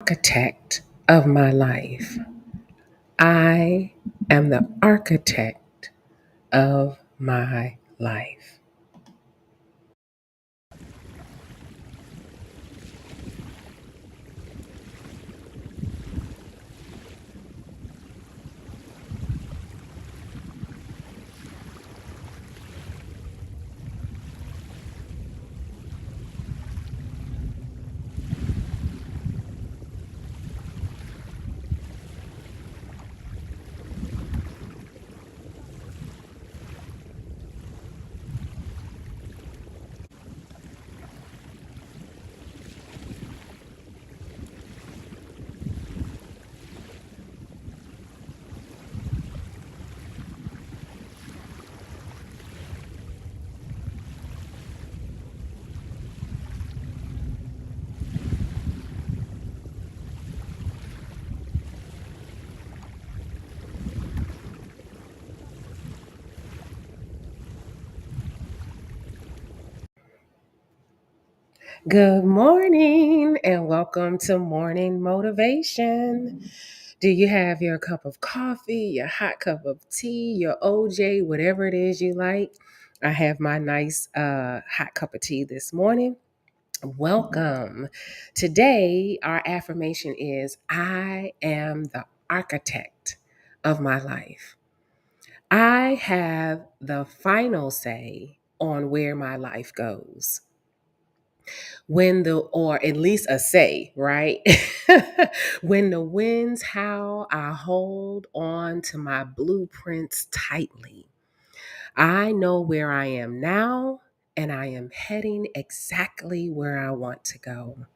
Architect of my life. I am the architect of my life. Good morning and welcome to Morning Motivation. Do you have your cup of coffee, your hot cup of tea, your OJ, whatever it is you like? I have my nice hot cup of tea this morning. Welcome. Today, our affirmation is I am the architect of my life. I have the final say on where my life goes. Or at least a say, right? When the winds howl, I hold on to my blueprints tightly. I know where I am now, and I am heading exactly where I want to go.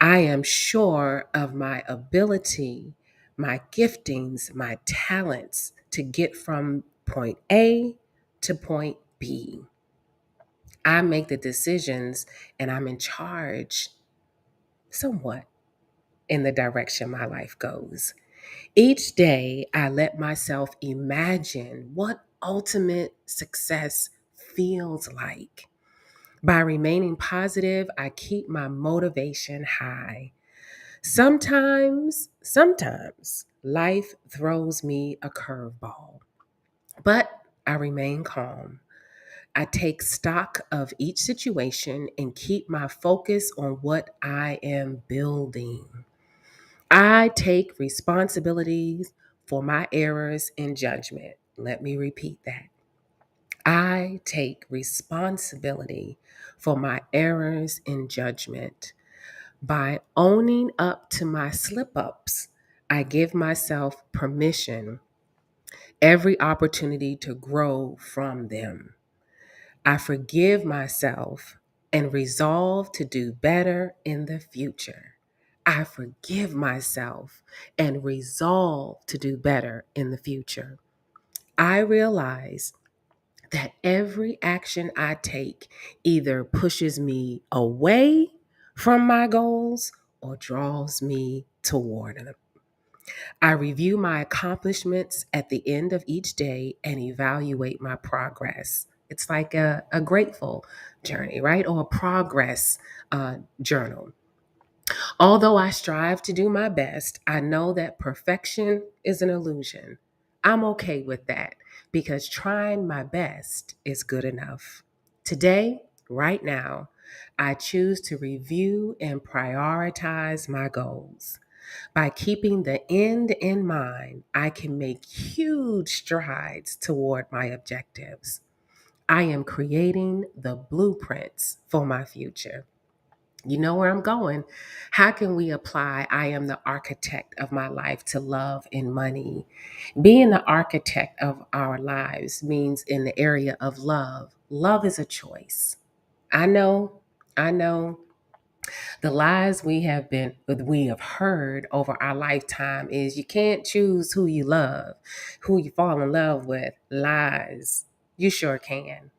I am sure of my ability, my giftings, my talents to get from point A to point B. I make the decisions and I'm in charge somewhat in the direction my life goes. Each day, I let myself imagine what ultimate success feels like. By remaining positive, I keep my motivation high. Sometimes life throws me a curveball, but I remain calm. I take stock of each situation and keep my focus on what I am building. I take responsibilities for my errors and judgment. Let me repeat that. I take responsibility for my errors and judgment. By owning up to my slip ups, I give myself permission, every opportunity to grow from them. I forgive myself and resolve to do better in the future. I forgive myself and resolve to do better in the future. I realize that every action I take either pushes me away from my goals or draws me toward them. I review my accomplishments at the end of each day and evaluate my progress. It's like a grateful journey, right? Or a progress journal. Although I strive to do my best, I know that perfection is an illusion. I'm okay with that because trying my best is good enough. Today, right now, I choose to review and prioritize my goals. By keeping the end in mind, I can make huge strides toward my objectives. I am creating the blueprints for my future. You know where I'm going. How can we apply I am the architect of my life to love and money? Being the architect of our lives means in the area of love. Love is a choice. I know, I know the lies we have heard over our lifetime is you can't choose who you love, who you fall in love with. Lies. You sure can.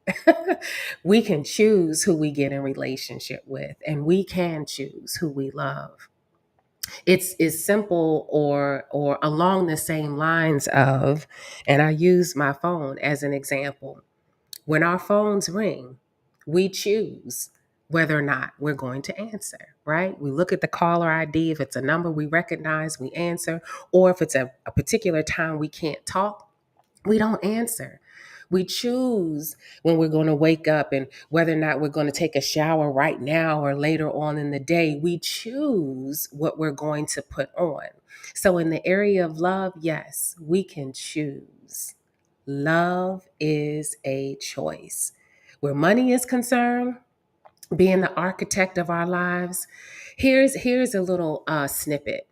We can choose who we get in relationship with, and we can choose who we love. It's simple or along the same lines of, and I use my phone as an example. When our phones ring, we choose. whether or not we're going to answer, right? We look at the caller ID. If it's a number we recognize, we answer. Or if it's a particular time we can't talk, we don't answer. We choose when we're going to wake up and whether or not we're going to take a shower right now or later on in the day. We choose what we're going to put on. So, in the area of love, yes, we can choose. Love is a choice. Where money is concerned, being the architect of our lives, here's a little snippet.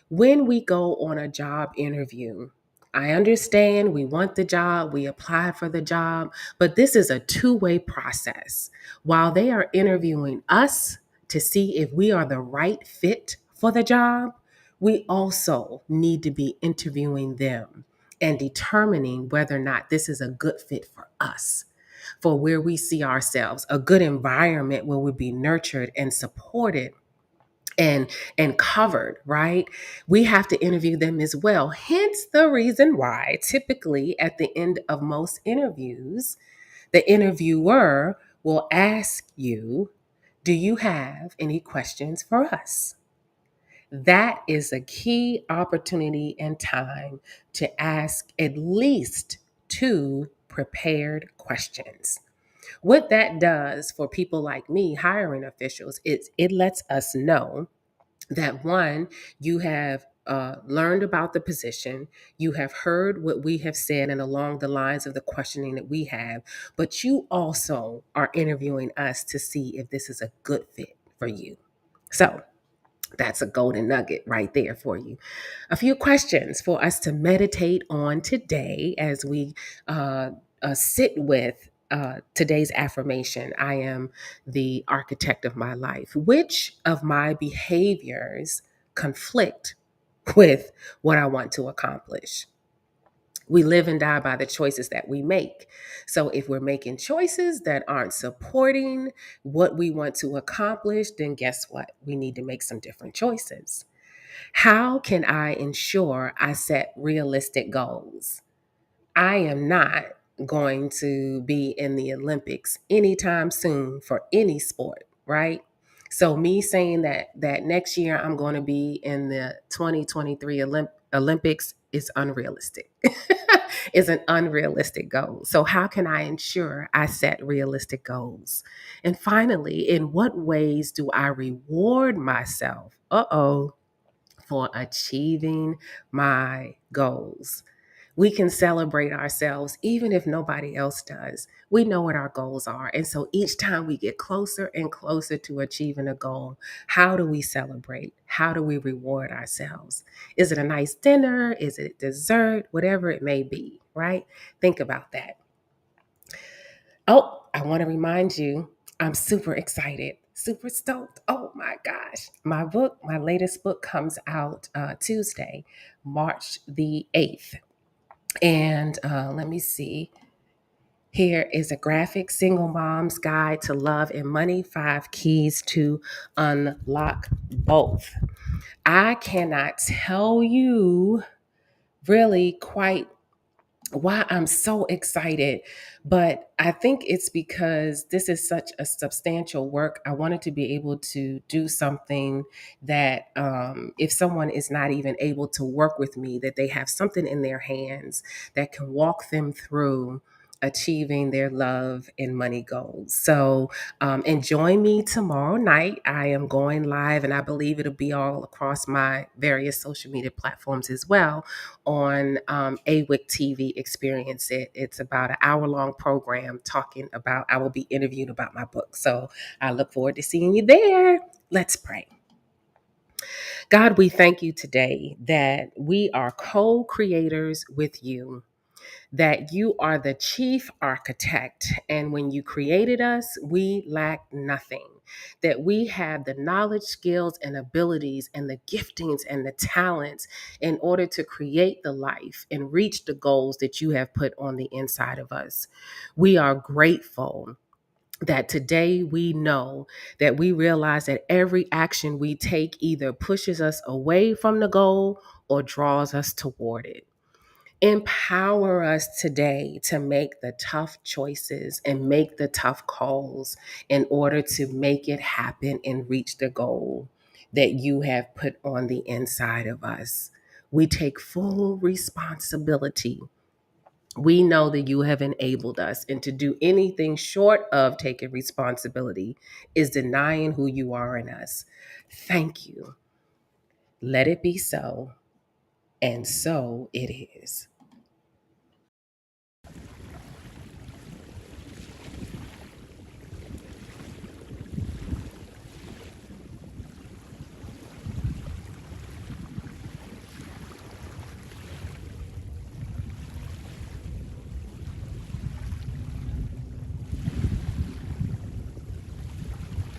When we go on a job interview, I understand we want the job, we apply for the job, but this is a two-way process. While they are interviewing us to see if we are the right fit for the job, we also need to be interviewing them and determining whether or not this is a good fit for us, for where we see ourselves, a good environment where we'll be nurtured and supported and covered, right? We have to interview them as well. Hence the reason why typically at the end of most interviews, the interviewer will ask you, do you have any questions for us? That is a key opportunity and time to ask at least two prepared questions. What that does for people like me, hiring officials, is it lets us know that one, you have learned about the position, you have heard what we have said and along the lines of the questioning that we have, but you also are interviewing us to see if this is a good fit for you. So, that's a golden nugget right there for you. A few questions for us to meditate on today as we sit with today's affirmation. I am the architect of my life. Which of my behaviors conflict with what I want to accomplish? We live and die by the choices that we make. So if we're making choices that aren't supporting what we want to accomplish, then guess what? We need to make some different choices. How can I ensure I set realistic goals? I am not going to be in the Olympics anytime soon for any sport, right? So me saying that next year I'm going to be in the 2023 Olympics is unrealistic. Is an unrealistic goal. So how can I ensure I set realistic goals? And finally, in what ways do I reward myself? For achieving my goals. We can celebrate ourselves even if nobody else does. We know what our goals are. And so each time we get closer and closer to achieving a goal, how do we celebrate? How do we reward ourselves? Is it a nice dinner? Is it dessert? Whatever it may be, right? Think about that. Oh, I want to remind you, I'm super excited, super stoked. Oh my gosh. My latest book comes out Tuesday, March the 8th. And let me see. Here is a graphic single mom's guide to love and money, 5 keys to unlock both. I cannot tell you really quite why I'm so excited, but I think it's because this is such a substantial work. I wanted to be able to do something that if someone is not even able to work with me, that they have something in their hands that can walk them through achieving their love and money goals. So, and join me tomorrow night. I am going live, and I believe it'll be all across my various social media platforms as well on AWIC TV Experience It. It's about an hour-long program talking about, I will be interviewed about my book. So I look forward to seeing you there. Let's pray. God, we thank you today that we are co-creators with you, that you are the chief architect. And when you created us, we lacked nothing. That we have the knowledge, skills, and abilities, and the giftings and the talents in order to create the life and reach the goals that you have put on the inside of us. We are grateful that today we know that we realize that every action we take either pushes us away from the goal or draws us toward it. Empower us today to make the tough choices and make the tough calls in order to make it happen and reach the goal that you have put on the inside of us. We take full responsibility. We know that you have enabled us, and to do anything short of taking responsibility is denying who you are in us. Thank you. Let it be so, and so it is.